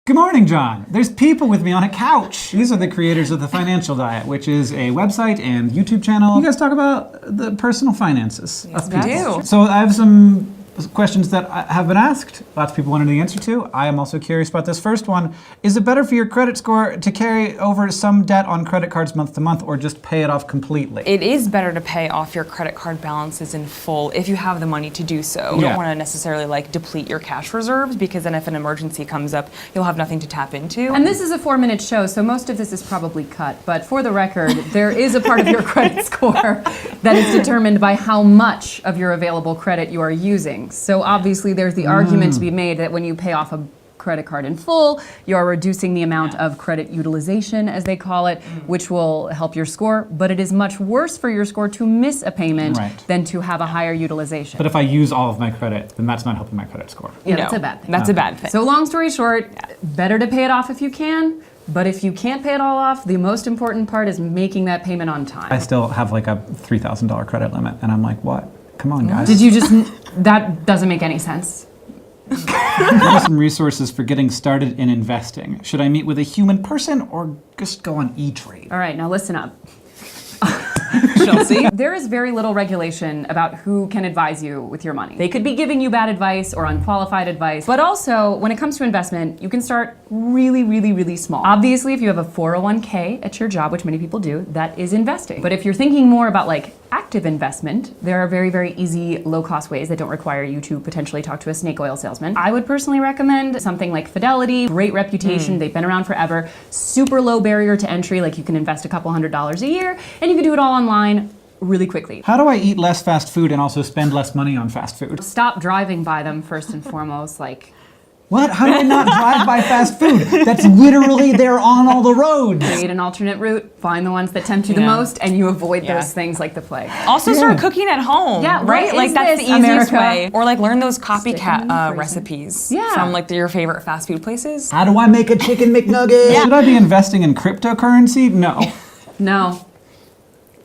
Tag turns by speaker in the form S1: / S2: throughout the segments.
S1: Good morning, John. There's people with me on a couch. These are the creators of The Financial Diet, which is a website and YouTube channel. You guys talk about the personal finances of people.
S2: We do.
S1: So I have some questions that have been asked. Lots of people wanted the answer to. I am also curious about this first one. Is it better for your credit score to carry over some debt on credit cards month to month or just pay it off completely?
S2: It is better to pay off your credit card balances in full if you have the money to do so. You
S1: Yeah.
S2: don't want to necessarily like deplete your cash reserves because then if an emergency comes up, you'll have nothing to tap into.
S3: And this is a 4-minute show, so most of this is probably cut. But for the record, there is a part of your credit score that is determined by how much of your available credit you are using. So obviously there's the argument to be made that when you pay off a credit card in full, you're reducing the amount of credit utilization, as they call it, which will help your score. But it is much worse for your score to miss a payment than to have a higher utilization.
S1: But if I use all of my credit, then that's not helping my credit score.
S3: Yeah,
S2: No,
S3: that's a bad thing.
S2: That's a bad thing.
S3: So long story short, better to pay it off if you can. But if you can't pay it all off, the most important part is making that payment on time.
S1: I still have like a $3,000 credit limit, and I'm like, what? Come on, guys.
S3: Did you just, that doesn't make any sense.
S1: What are some resources for getting started in investing? Should I meet with a human person or just go on E-Trade?
S3: All right, now listen up.
S2: Chelsea?
S3: There is very little regulation about who can advise you with your money. They could be giving you bad advice or unqualified advice, but also when it comes to investment, you can start really, really, really small. Obviously, if you have a 401k at your job, which many people do, that is investing. But if you're thinking more about like active investment, there are very, very easy, low-cost ways that don't require you to potentially talk to a snake oil salesman. I would personally recommend something like Fidelity, great reputation, they've been around forever, super low barrier to entry, like you can invest a couple $100s a year, and you can do it all online really quickly.
S1: How do I eat less fast food and also spend less money on fast food?
S3: Stop driving by them first and foremost, like
S1: What? How do I not drive by fast food? That's literally there on all the roads.
S3: create an alternate route, find the ones that tempt you the most, and you avoid those things like the plague.
S2: Also start cooking at home,
S3: Yeah,
S2: right?
S3: what
S2: Like
S3: is
S2: that's
S3: this,
S2: the easiest
S3: America?
S2: way. Or like learn those
S3: Stick 'em in the
S2: copycat
S3: freezer.
S2: recipes
S3: Yeah.
S2: from like your favorite fast food places.
S1: How do I make a chicken McNugget? Should I be investing in cryptocurrency? No.
S3: No.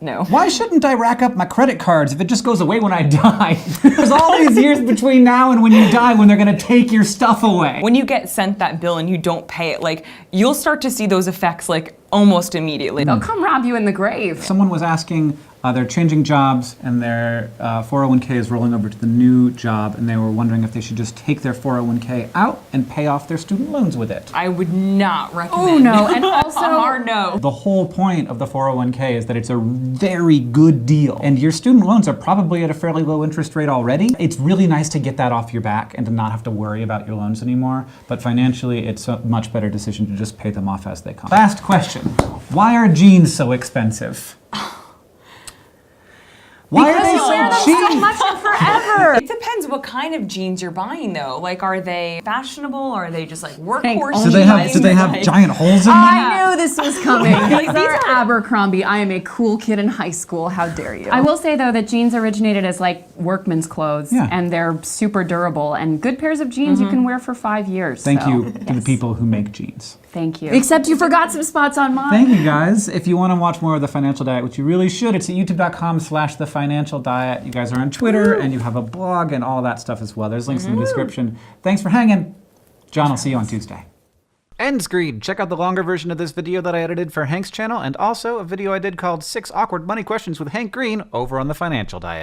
S2: No.
S1: Why shouldn't I rack up my credit cards if it just goes away when I die? There's all these years between now and when you die when they're gonna take your stuff away.
S2: When you get sent that bill and you don't pay it, like you'll start to see those effects like almost immediately.
S3: They'll come rob you in the grave.
S1: Someone was asking, they're changing jobs and their 401k is rolling over to the new job, and they were wondering if they should just take their 401k out and pay off their student loans with it.
S2: I would not recommend.
S3: Oh no, and also
S2: A hard no.
S1: The whole point of the 401k is that it's a very good deal, and your student loans are probably at a fairly low interest rate already. It's really nice to get that off your back and to not have to worry about your loans anymore, but financially it's a much better decision to just pay them off as they come. Last question. Why are jeans so expensive? Why are they
S3: you wear them
S1: so
S3: so
S1: cheap?
S3: much and forever.
S2: It depends what kind of jeans you're buying though. Like are they fashionable or are they just like workhorse
S3: Oh,
S1: Do
S2: jeans?
S1: they have giant holes in them?
S3: I knew this was coming.
S2: Like,
S3: These
S2: these
S3: are
S2: are-
S3: Abercrombie. I am a cool kid in high school. How dare you? I will say though that jeans originated as like workman's clothes,
S1: Yeah.
S3: and they're super durable. And good pairs of jeans you can wear for 5 years.
S1: Thank
S3: so,
S1: you to the
S3: yes.
S1: people who make jeans.
S3: Thank you. Except you forgot some spots on mine.
S1: Thank you guys. If you want to watch more of The Financial Diet, which you really should, it's at youtube.com/The Financial Diet. You guys are on Twitter and you have a blog and all that stuff as well. There's links in the description. Thanks for hanging. John, I'll see you on Tuesday. End screen. Check out the longer version of this video that I edited for Hank's channel, and also a video I did called 6 Awkward Money Questions with Hank Green over on The Financial Diet.